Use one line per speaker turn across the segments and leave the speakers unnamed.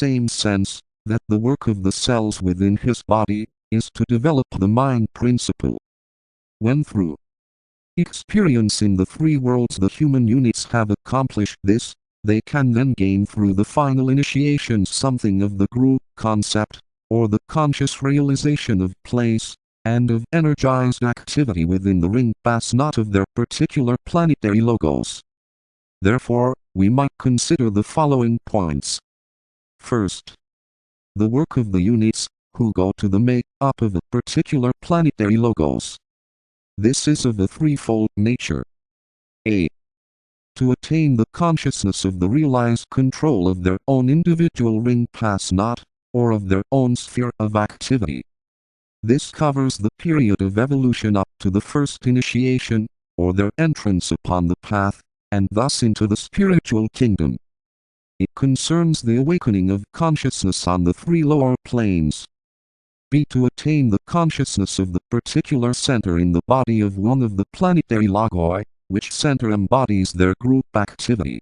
same sense that the work of the cells within his body is to develop the mind principle. When through experience in the three worlds the human units have accomplished this, they can then gain through the final initiations something of the group concept, or the conscious realization of place, and of energized activity within the ring pass not of their particular planetary logos. Therefore, we might consider the following points. First, the work of the units, who go to the make-up of a particular planetary logos. This is of a threefold nature. A. To attain the consciousness of the realized control of their own individual ring pass not, or of their own sphere of activity. This covers the period of evolution up to the first initiation, or their entrance upon the path, and thus into the spiritual kingdom. It concerns the awakening of consciousness on the three lower planes. B. To attain the consciousness of the particular center in the body of one of the planetary logoi, which center embodies their group activity.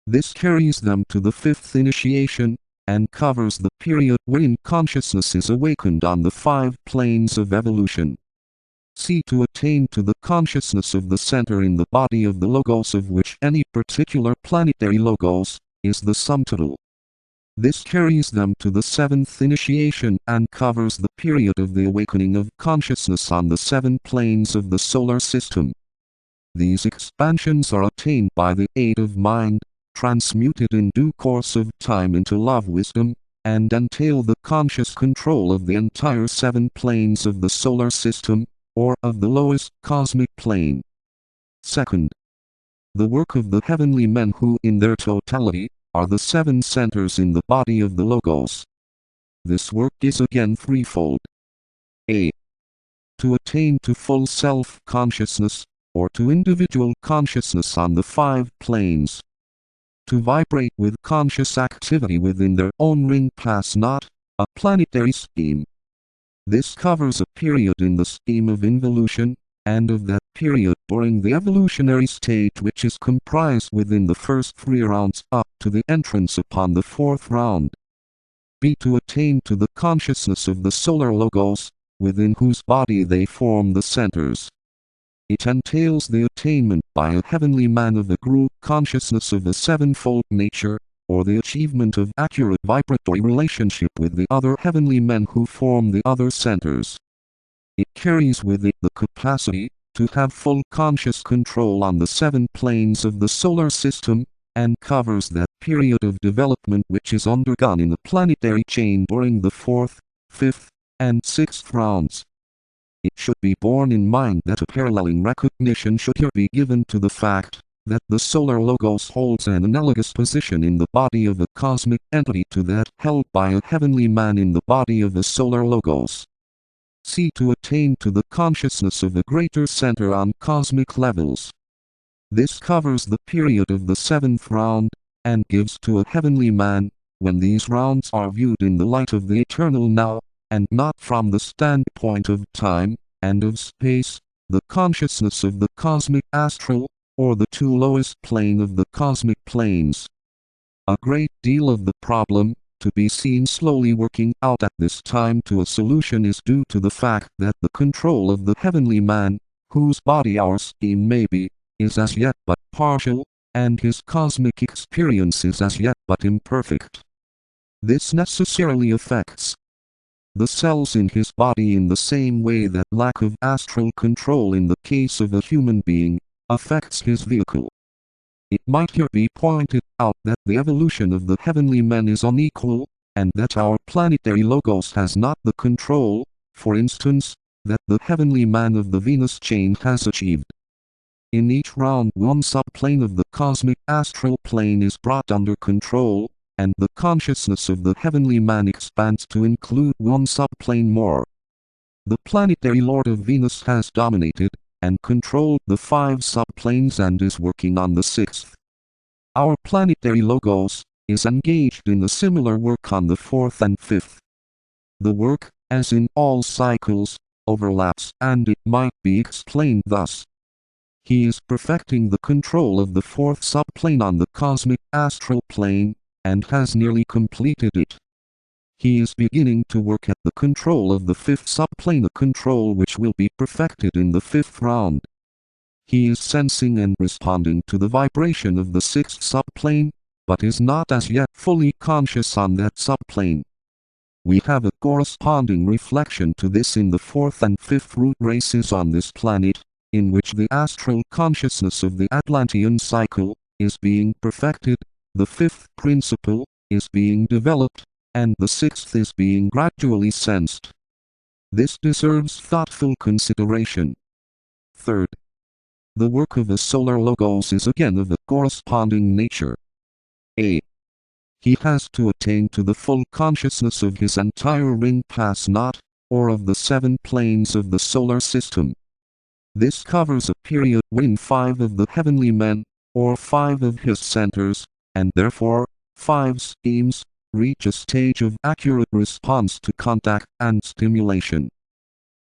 This carries them to the fifth initiation, and covers the period wherein consciousness is awakened on the 5 planes of evolution. C. To attain to the consciousness of the center in the body of the logos of which any particular planetary logos is the sum total. This carries them to the 7th initiation and covers the period of the awakening of consciousness on the 7 planes of the solar system. These expansions are attained by the aid of mind, transmuted in due course of time into love-wisdom, and entail the conscious control of the entire 7 planes of the solar system, or of the lowest cosmic plane. Second, the work of the heavenly men who in their totality are the 7 centers in the body of the logos. This work is again threefold. A. To attain to full self-consciousness, or to individual consciousness on the 5 planes. To vibrate with conscious activity within their own ring pass not, a planetary scheme. This covers a period in the scheme of involution, and of that period during the evolutionary stage which is comprised within the first 3 rounds up to the entrance upon the 4th round. B. To attain to the consciousness of the solar logos, within whose body they form the centers. It entails the attainment by a heavenly man of the group consciousness of a 7-fold nature, or the achievement of accurate vibratory relationship with the other heavenly men who form the other centers. It carries with it the capacity to have full conscious control on the 7 planes of the solar system, and covers that period of development which is undergone in the planetary chain during the 4th, 5th, and 6th rounds. It should be borne in mind that a paralleling recognition should here be given to the fact that the solar logos holds an analogous position in the body of a cosmic entity to that held by a heavenly man in the body of a solar logos. C. To attain to the consciousness of a greater center on cosmic levels. This covers the period of the 7th round, and gives to a heavenly man, when these rounds are viewed in the light of the eternal now, and not from the standpoint of time, and of space, the consciousness of the cosmic astral, or the 2 lowest plane of the cosmic planes. A great deal of the problem, to be seen slowly working out at this time to a solution is due to the fact that the control of the heavenly man, whose body our scheme may be, is as yet but partial, and his cosmic experience is as yet but imperfect. This necessarily affects the cells in his body in the same way that lack of astral control in the case of a human being affects his vehicle. It might here be pointed out that the evolution of the heavenly men is unequal, and that our planetary logos has not the control, for instance, that the heavenly man of the Venus chain has achieved. In each round one subplane of the cosmic astral plane is brought under control, and the consciousness of the heavenly man expands to include one subplane more. The planetary lord of Venus has dominated and controlled the 5 subplanes and is working on the 6th. Our planetary logos is engaged in a similar work on the 4th and 5th. The work, as in all cycles, overlaps, and it might be explained thus. He is perfecting the control of the 4th subplane on the cosmic astral plane, and has nearly completed it. He is beginning to work at the control of the fifth subplane, a control which will be perfected in the fifth round. He is sensing and responding to the vibration of the sixth subplane, but is not as yet fully conscious on that subplane. We have a corresponding reflection to this in the fourth and fifth root races on this planet, in which the astral consciousness of the Atlantean cycle is being perfected, the fifth principle is being developed, and the sixth is being gradually sensed. This deserves thoughtful consideration. Third, the work of the solar logos is again of a corresponding nature. A. He has to attain to the full consciousness of his entire ring pass knot, or of the 7 planes of the solar system. This covers a period when 5 of the heavenly men, or 5 of his centers, and therefore, 5 schemes, reach a stage of accurate response to contact and stimulation.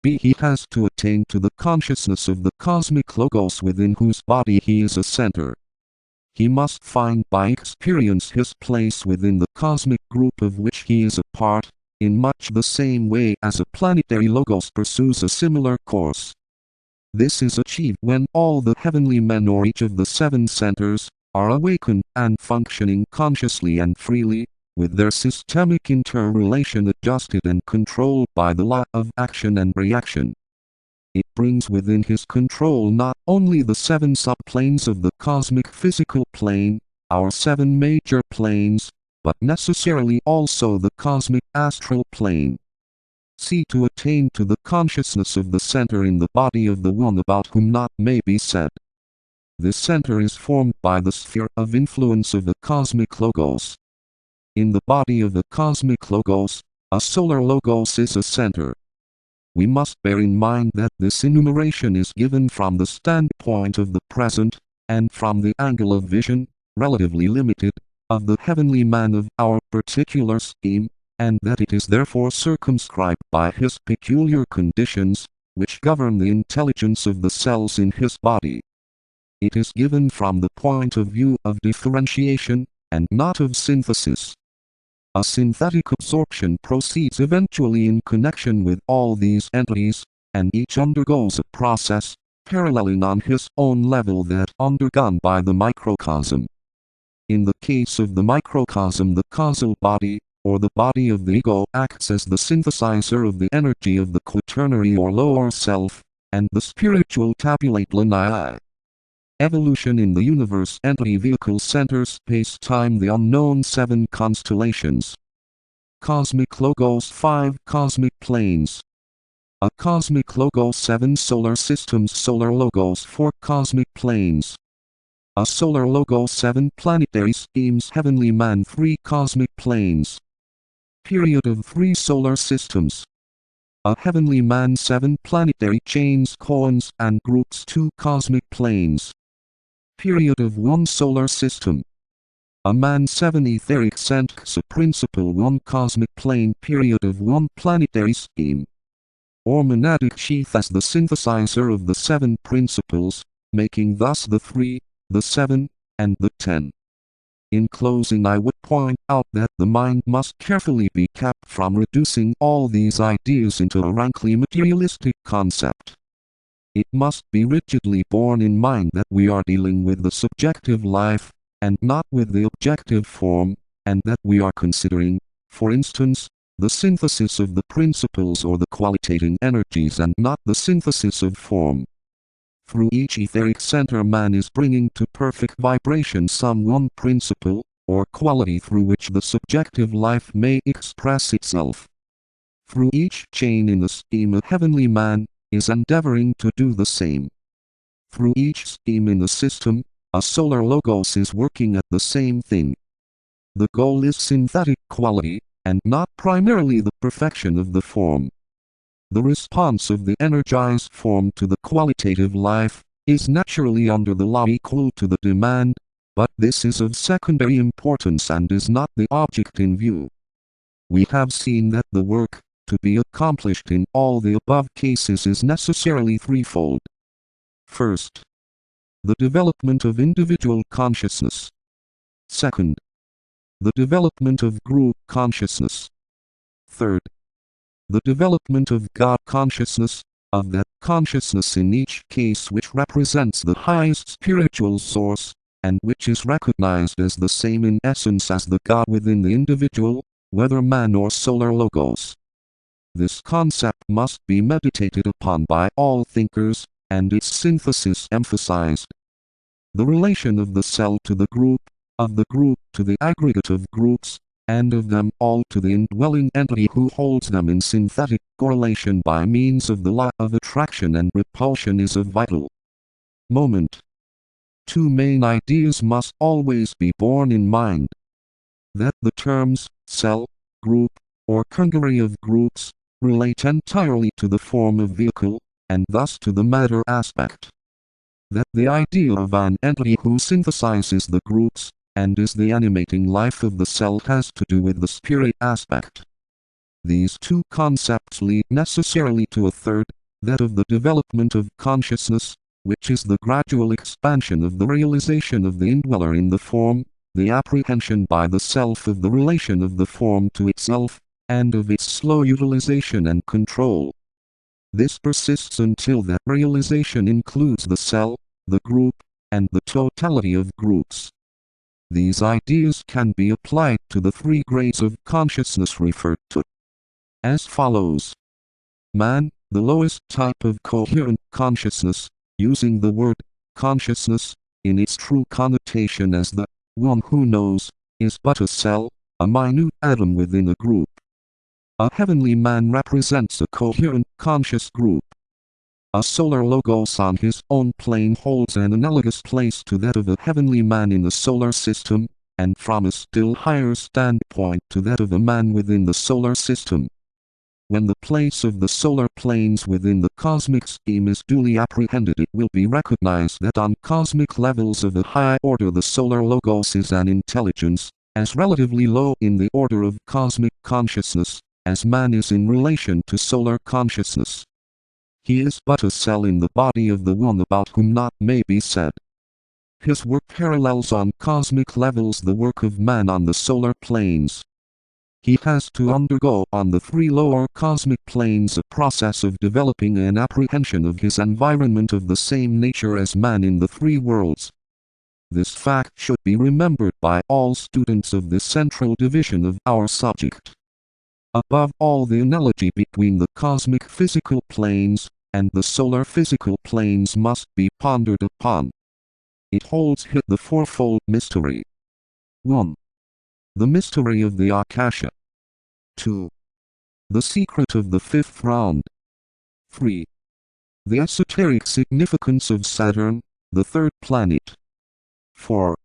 B. He has to attain to the consciousness of the cosmic logos within whose body he is a center. He must find by experience his place within the cosmic group of which he is a part, in much the same way as a planetary logos pursues a similar course. This is achieved when all the heavenly men or each of the 7 centers are awakened and functioning consciously and freely, with their systemic interrelation adjusted and controlled by the law of action and reaction. It brings within his control not only the 7 subplanes of the cosmic physical plane, our 7 major planes, but necessarily also the cosmic astral plane. C. To attain to the consciousness of the center in the body of the one about whom naught may be said. This center is formed by the sphere of influence of the cosmic logos. In the body of the cosmic logos, a solar logos is a center. We must bear in mind that this enumeration is given from the standpoint of the present, and from the angle of vision, relatively limited, of the heavenly man of our particular scheme, and that it is therefore circumscribed by his peculiar conditions, which govern the intelligence of the cells in his body. It is given from the point of view of differentiation, and not of synthesis. A synthetic absorption proceeds eventually in connection with all these entities, and each undergoes a process, paralleling on his own level that undergone by the microcosm. In the case of the microcosm, the causal body, or the body of the ego, acts as the synthesizer of the energy of the quaternary or lower self, and the spiritual tabulate lineae. Evolution in the universe entity vehicle center space-time, the unknown 7 constellations. Cosmic logos 5 cosmic planes. A cosmic logos 7 solar systems, solar logos 4 cosmic planes. A solar logos 7 planetary schemes, heavenly man 3 cosmic planes. Period of 3 solar systems. A heavenly man 7 planetary chains, koans and groups 2 cosmic planes. Period of 1 solar system. A man 7 etheric centks, a principle 1 cosmic plane, period of 1 planetary scheme. Or monadic sheath as the synthesizer of the 7 principles, making thus the 3, the 7, and the 10. In closing, I would point out that the mind must carefully be kept from reducing all these ideas into a rankly materialistic concept. It must be rigidly borne in mind that we are dealing with the subjective life, and not with the objective form, and that we are considering, for instance, the synthesis of the principles or the qualitating energies and not the synthesis of form. Through each etheric center, man is bringing to perfect vibration some one principle, or quality through which the subjective life may express itself. Through each chain in the scheme, a heavenly man is endeavoring to do the same. Through each scheme in the system, a solar logos is working at the same thing. The goal is synthetic quality, and not primarily the perfection of the form. The response of the energized form to the qualitative life is naturally under the law equal to the demand, but this is of secondary importance and is not the object in view. We have seen that the work to be accomplished in all the above cases is necessarily threefold. First, the development of individual consciousness. Second, The development of group consciousness. Third, the development of God consciousness, of that consciousness in each case which represents the highest spiritual source, and which is recognized as the same in essence as the God within the individual, whether man or solar logos. This concept must be meditated upon by all thinkers, and its synthesis emphasized. The relation of the cell to the group, of the group to the aggregate of groups, and of them all to the indwelling entity who holds them in synthetic correlation by means of the law of attraction and repulsion is of vital moment. Two main ideas must always be borne in mind. That the terms cell, group, or congery of groups relate entirely to the form of vehicle, and thus to the matter aspect. That the idea of an entity who synthesizes the groups, and is the animating life of the cell has to do with the spirit aspect. These two concepts lead necessarily to a third, that of the development of consciousness, which is the gradual expansion of the realization of the indweller in the form, the apprehension by the self of the relation of the form to itself, and of its slow utilization and control. This persists until that realization includes the cell, the group, and the totality of groups. These ideas can be applied to the three grades of consciousness referred to as follows. Man, the lowest type of coherent consciousness, using the word consciousness in its true connotation as the one who knows, is but a cell, a minute atom within a group. A heavenly man represents a coherent conscious group. A solar logos on his own plane holds an analogous place to that of a heavenly man in the solar system, and from a still higher standpoint to that of a man within the solar system. When the place of the solar planes within the cosmic scheme is duly apprehended, it will be recognized that on cosmic levels of a high order the solar logos is an intelligence, as relatively low in the order of cosmic consciousness, as man is in relation to solar consciousness. He is but a cell in the body of the one about whom naught may be said. His work parallels on cosmic levels the work of man on the solar planes. He has to undergo on the three lower cosmic planes a process of developing an apprehension of his environment of the same nature as man in the three worlds. This fact should be remembered by all students of this central division of our subject. Above all, the analogy between the cosmic physical planes and the solar physical planes must be pondered upon. It holds the fourfold mystery. 1. The mystery of the Akasha. 2. The secret of the fifth round. 3. The esoteric significance of Saturn, the third planet. 4.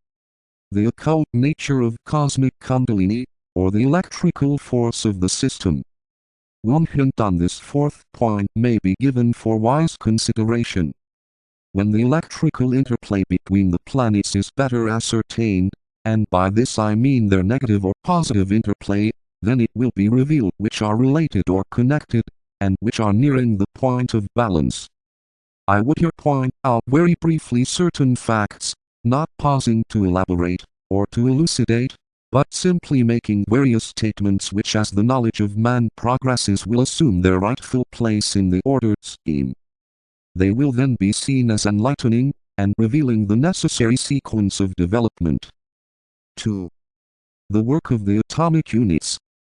The occult nature of cosmic Kundalini, or the electrical force of the system. One hint on this fourth point may be given for wise consideration. When the electrical interplay between the planets is better ascertained, and by this I mean their negative or positive interplay, then it will be revealed which are related or connected, and which are nearing the point of balance. I would here point out very briefly certain facts, not pausing to elaborate, or to elucidate, but simply making various statements which as the knowledge of man progresses will assume their rightful place in the ordered scheme. They will then be seen as enlightening, and revealing the necessary sequence of development. 2. The work of the atomic units,